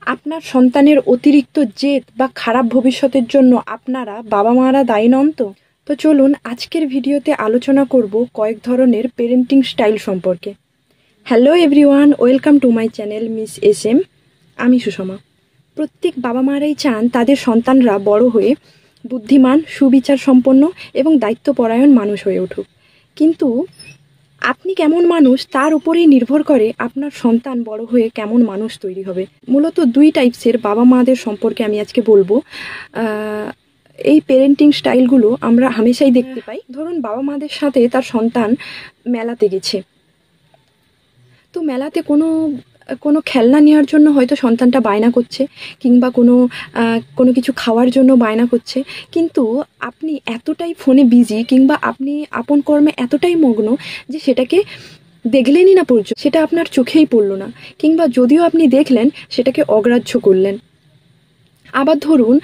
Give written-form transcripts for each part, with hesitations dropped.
আপনার সন্তানের অতিরিক্ত জেদ বা খারাপ ভবিষ্যতের জন্য আপনারা বাবা মারা দায়ী নন তো? তো চলুন আজকের ভিডিওতে আলোচনা করব কয়েক ধরনের পেরেন্টিং স্টাইল সম্পর্কে। Hello everyone, welcome to my channel miss S M. আমি সুষমা। প্রত্যেক বাবা মারাই চান তাদের সন্তানরা বড় হয়ে বুদ্ধিমান, সুবিচার সম্পন্ন এবং দায়িত্বপরায়ণ মানুষ হয়ে উঠুক। কিন্তু আপনি কেমন মানুষ তার উপরেই নির্ভর করে আপনার সন্তান বড় হয়ে কেমন মানুষ তৈরি হবে। মূলত দুই টাইপসের বাবা মাদের সম্পর্কে আমি আজকে বলবো। এই পেরেন্টিং স্টাইলগুলো আমরা হামেশাই দেখতে পাই। ধরুন বাবা মাদের সাথে তার সন্তান মেলাতে গেছে, তো মেলাতে কোনো খেলনা নেওয়ার জন্য হয়তো সন্তানটা বায়না করছে, কিংবা কোনো কিছু খাওয়ার জন্য বায়না করছে, কিন্তু আপনি এতটাই ফোনে বিজি কিংবা আপনি আপন কর্মে এতটাই মগ্ন যে সেটাকে দেখলেনই না, পর্যন্ত সেটা আপনার চোখেই পড়লো না, কিংবা যদিও আপনি দেখলেন সেটাকে অগ্রাহ্য করলেন। আবার ধরুন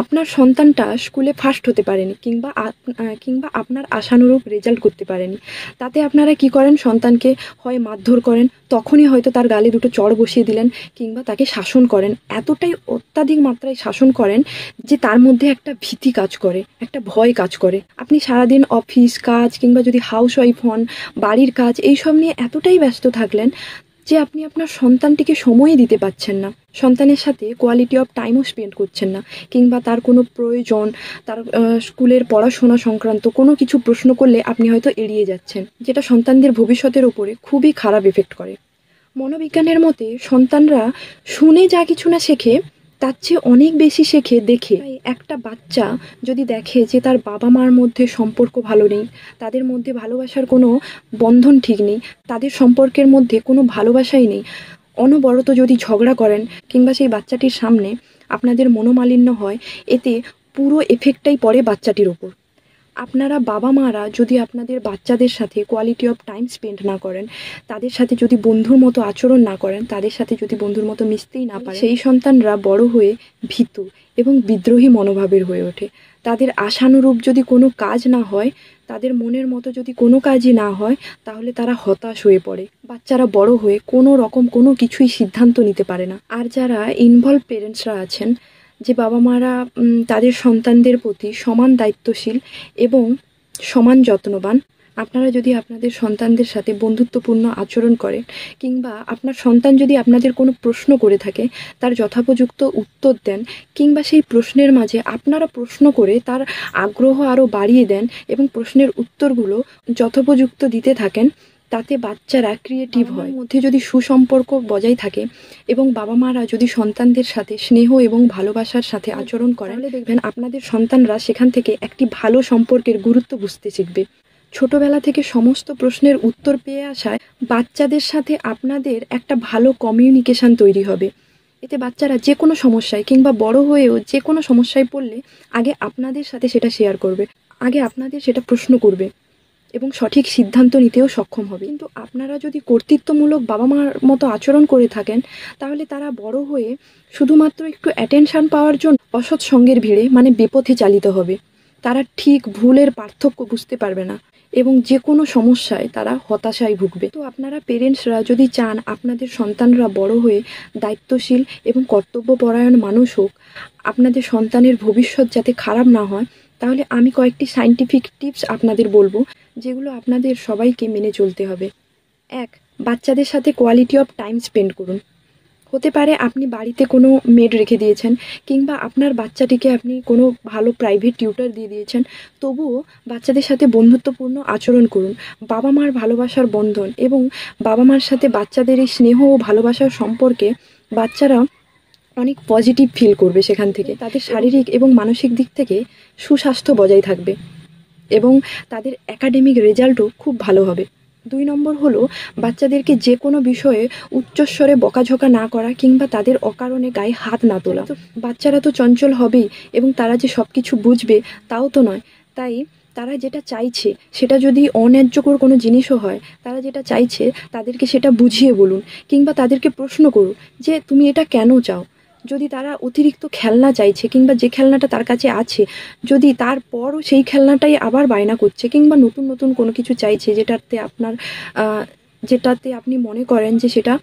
আপনার সন্তানটা স্কুলে ফার্স্ট হতে পারেনি, কিংবা আপনার আশানুরূপ রেজাল্ট করতে পারেনি। তাতে আপনারা কি করেন? সন্তানকে হয় মারধর করেন, তখনই হয়তো তার গালে দুটো চড় বসিয়ে দিলেন, কিংবা তাকে শাসন করেন, এতটাই অত্যাধিক মাত্রায় শাসন করেন যে তার মধ্যে একটা ভীতি কাজ করে, একটা ভয় কাজ করে। আপনি সারাদিন অফিস কাজ কিংবা যদি হাউসওয়াইফ হন, বাড়ির কাজ এইসব নিয়ে এতটাই ব্যস্ত থাকলেন যে আপনি আপনার সন্তানটিকে সময়ই দিতে পারছেন না, সন্তানের সাথে কোয়ালিটি অফ টাইমও স্পেন্ড করছেন না, কিংবা তার কোনো প্রয়োজন, তার স্কুলের পড়াশোনা সংক্রান্ত কোনো কিছু প্রশ্ন করলে আপনি হয়তো এড়িয়ে যাচ্ছেন, যেটা সন্তানদের ভবিষ্যতের ওপরে খুবই খারাপ এফেক্ট করে। মনোবিজ্ঞানের মতে সন্তানরা শুনে যা কিছু না শেখে, তার চেয়ে অনেক বেশি শেখে দেখে। একটা বাচ্চা যদি দেখে যে তার বাবা মার মধ্যে সম্পর্ক ভালো নেই, তাদের মধ্যে ভালোবাসার কোনো বন্ধন ঠিক নেই, তাদের সম্পর্কের মধ্যে কোনো ভালোবাসাই নেই, অনবরত যদি ঝগড়া করেন কিংবা সেই বাচ্চাটির সামনে আপনাদের মনোমালিন্য হয়, এতে পুরো এফেক্টটাই পড়ে বাচ্চাটির ওপর। আপনারা বাবা মারা যদি আপনাদের বাচ্চাদের সাথে কোয়ালিটি অফ টাইম স্পেন্ড না করেন, তাদের সাথে যদি বন্ধুর মতো আচরণ না করেন, তাদের সাথে যদি বন্ধুর মতো মিশতেই না পারেন, সেই সন্তানরা বড় হয়ে ভীতু এবং বিদ্রোহী মনোভাবের হয়ে ওঠে। তাদের আশানুরূপ যদি কোনো কাজ না হয়, তাদের মনের মতো যদি কোনো কাজই না হয়, তাহলে তারা হতাশ হয়ে পড়ে। বাচ্চারা বড় হয়ে কোনো রকম কোনো কিছুই সিদ্ধান্ত নিতে পারে না। আর যারা ইনভলভ পেরেন্টসরা আছেন, যে বাবা মারা তাদের সন্তানদের প্রতি সমান দায়িত্বশীল এবং সমান যত্নবান, আপনারা যদি আপনাদের সন্তানদের সাথে বন্ধুত্বপূর্ণ আচরণ করেন, কিংবা আপনার সন্তান যদি আপনাদের কোনো প্রশ্ন করে থাকে তার যথোপযুক্ত উত্তর দেন, কিংবা সেই প্রশ্নের মাঝে আপনারা প্রশ্ন করে তার আগ্রহ আরও বাড়িয়ে দেন এবং প্রশ্নের উত্তরগুলো যথোপযুক্ত দিতে থাকেন, তাতে বাচ্চারা ক্রিয়েটিভ হয়। মধ্যে যদি সুসম্পর্ক বজায় থাকে এবং বাবা মারা যদি সন্তানদের সাথে স্নেহ এবং ভালোবাসার সাথে আচরণ করেন, তাহলে দেখবেন আপনাদের সন্তানরা সেখান থেকে একটি ভালো সম্পর্কের গুরুত্ব বুঝতে শিখবে। ছোটবেলা থেকে সমস্ত প্রশ্নের উত্তর পেয়ে আসায় বাচ্চাদের সাথে আপনাদের একটা ভালো কমিউনিকেশন তৈরি হবে। এতে বাচ্চারা যে কোনো সমস্যায় কিংবা বড় হয়েও যে কোনো সমস্যায় পড়লে আগে আপনাদের সাথে সেটা শেয়ার করবে, আগে আপনাদের সেটা প্রশ্ন করবে এবং সঠিক সিদ্ধান্ত নিতেও সক্ষম হবে। কিন্তু আপনারা যদি কর্তৃত্বমূলক বাবা মার মতো আচরণ করে থাকেন, তাহলে তারা বড় হয়ে শুধুমাত্র একটু অ্যাটেনশন পাওয়ার জন্য অসৎ সঙ্গের ভিড়ে মানে বিপথে চালিত হবে। তারা ঠিক ভুলের পার্থক্য বুঝতে পারবে না এবং যে কোনো সমস্যায় তারা হতাশায় ভুগবে। তো আপনারা পেরেন্টসরা যদি চান আপনাদের সন্তানরা বড় হয়ে দায়িত্বশীল এবং কর্তব্যপরায়ণ মানুষ হোক, আপনাদের সন্তানের ভবিষ্যৎ যাতে খারাপ না হয়, তাহলে আমি কয়েকটি সায়েন্টিফিক টিপস আপনাদের বলবো, যেগুলো আপনাদের সবাইকে মেনে চলতে হবে। 1. বাচ্চাদের সাথে কোয়ালিটি অফ টাইম স্পেন্ড করুন। হতে পারে আপনি বাড়িতে কোনো মেড রেখে দিয়েছেন, কিংবা আপনার বাচ্চাটিকে আপনি কোনো ভালো প্রাইভেট টিউটর দিয়ে দিয়েছেন, তবুও বাচ্চাদের সাথে বন্ধুত্বপূর্ণ আচরণ করুন। বাবা মার ভালোবাসার বন্ধন এবং বাবা মার সাথে বাচ্চাদের এই স্নেহ ও ভালোবাসার সম্পর্কে বাচ্চারা অনেক পজিটিভ ফিল করবে। সেখান থেকে তাদের শারীরিক এবং মানসিক দিক থেকে সুস্বাস্থ্য বজায় থাকবে এবং তাদের একাডেমিক রেজাল্টও খুব ভালো হবে। 2 নম্বর হলো বাচ্চাদেরকে যে কোনো বিষয়ে উচ্চস্বরে বকাঝকা না করা কিংবা তাদের অকারণে গায়ে হাত না তোলা। বাচ্চারা তো চঞ্চল হবেই এবং তারা যে সব কিছু বুঝবে তাও তো নয়। তাই তারা যেটা চাইছে সেটা যদি অন্যায্যকর কোনো জিনিসও হয়, তারা যেটা চাইছে তাদেরকে সেটা বুঝিয়ে বলুন, কিংবা তাদেরকে প্রশ্ন করুন যে তুমি এটা কেন চাও। যদি তারা অতিরিক্ত খেলনা চাইছে কিংবা যে খেলনাটা তার কাছে আছে, যদি তারপরও সেই খেলনাটাই আবার বায়না করছে কিংবা নতুন নতুন কোনো কিছু চাইছে যেটাতে আপনি মনে করেন যে সেটা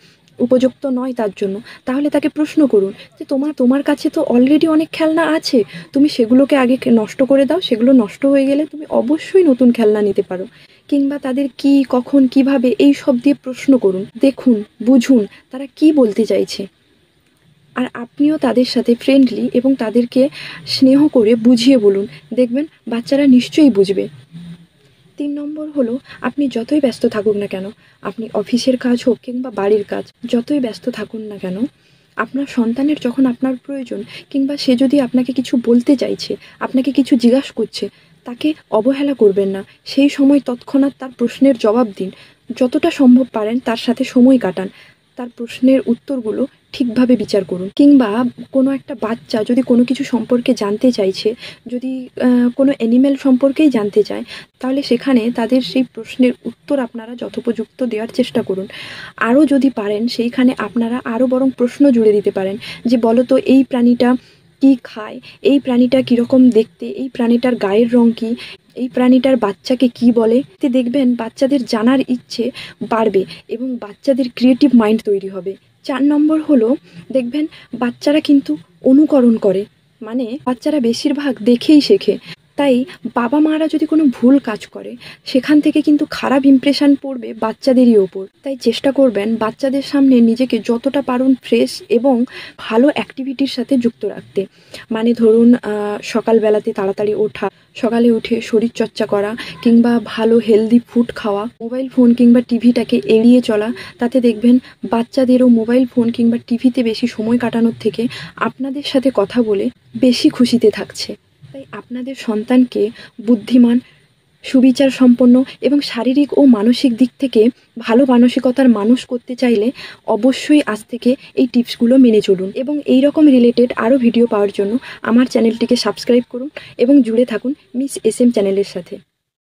উপযুক্ত নয় তার জন্য, তাহলে তাকে প্রশ্ন করুন যে তোমার কাছে তো অলরেডি অনেক খেলনা আছে, তুমি সেগুলোকে আগে নষ্ট করে দাও, সেগুলো নষ্ট হয়ে গেলে তুমি অবশ্যই নতুন খেলনা নিতে পারো। কিংবা তাদের কি, কখন, কিভাবে, এই সব দিয়ে প্রশ্ন করুন, দেখুন, বুঝুন তারা কি বলতে চাইছে। আর আপনিও তাদের সাথে ফ্রেন্ডলি এবং তাদেরকে স্নেহ করে বুঝিয়ে বলুন, দেখবেন বাচ্চারা নিশ্চয়ই বুঝবে। 3 নম্বর হলো, আপনি যতই ব্যস্ত থাকুক না কেন, আপনি অফিসের কাজ হোক কিংবা বাড়ির কাজ, যতই ব্যস্ত থাকুন না কেন, আপনার সন্তানের যখন আপনার প্রয়োজন, কিংবা সে যদি আপনাকে কিছু বলতে চাইছে, আপনাকে কিছু জিজ্ঞাসা করছে, তাকে অবহেলা করবেন না। সেই সময় তৎক্ষণাৎ তার প্রশ্নের জবাব দিন। যতটা সম্ভব পারেন তার সাথে সময় কাটান, তার প্রশ্নের উত্তরগুলো ঠিকভাবে বিচার করুন। কিংবা কোনো একটা বাচ্চা যদি কোনো কিছু সম্পর্কে জানতে চাইছে, যদি কোনো অ্যানিম্যাল সম্পর্কেই জানতে চায়, তাহলে সেখানে তাদের সেই প্রশ্নের উত্তর আপনারা যথোপযুক্ত দেওয়ার চেষ্টা করুন। আরও যদি পারেন সেইখানে আপনারা আরও বরং প্রশ্ন জুড়ে দিতে পারেন যে, বলো তো এই প্রাণীটা কি খায়, এই প্রাণীটা কীরকম দেখতে, এই প্রাণীটার গায়ের রং কী, এই প্রাণীটার বাচ্চাকে কি বলে। এতে দেখবেন বাচ্চাদের জানার ইচ্ছে বাড়বে এবং বাচ্চাদের ক্রিয়েটিভ মাইন্ড তৈরি হবে। 4 নম্বর হলো, দেখবেন বাচ্চারা কিন্তু অনুকরণ করে, মানে বাচ্চারা বেশিরভাগ দেখেই শেখে। তাই বাবা মারা যদি কোনো ভুল কাজ করে, সেখান থেকে কিন্তু খারাপ ইমপ্রেশন পড়বে বাচ্চাদেরই ওপর। তাই চেষ্টা করবেন বাচ্চাদের সামনে নিজেকে যতটা পারুন ফ্রেশ এবং ভালো অ্যাক্টিভিটির সাথে যুক্ত রাখতে। মানে ধরুন সকালবেলাতে তাড়াতাড়ি ওঠা, সকালে উঠে শরীরচর্চা করা, কিংবা ভালো হেলদি ফুড খাওয়া, মোবাইল ফোন কিংবা টিভিটাকে এড়িয়ে চলা। তাতে দেখবেন বাচ্চাদেরও মোবাইল ফোন কিংবা টিভিতে বেশি সময় কাটানোর থেকে আপনাদের সাথে কথা বলে বেশি খুশিতে থাকছে। তাই আপনাদের সন্তানকে বুদ্ধিমান, সুবিচার সম্পন্ন এবং শারীরিক ও মানসিক দিক থেকে ভালো মানসিকতার মানুষ করতে চাইলে অবশ্যই আজ থেকে এই টিপসগুলো মেনে চলুন। এবং এই রকম রিলেটেড আরও ভিডিও পাওয়ার জন্য আমার চ্যানেলটিকে সাবস্ক্রাইব করুন এবং জুড়ে থাকুন মিস SM চ্যানেলের সাথে।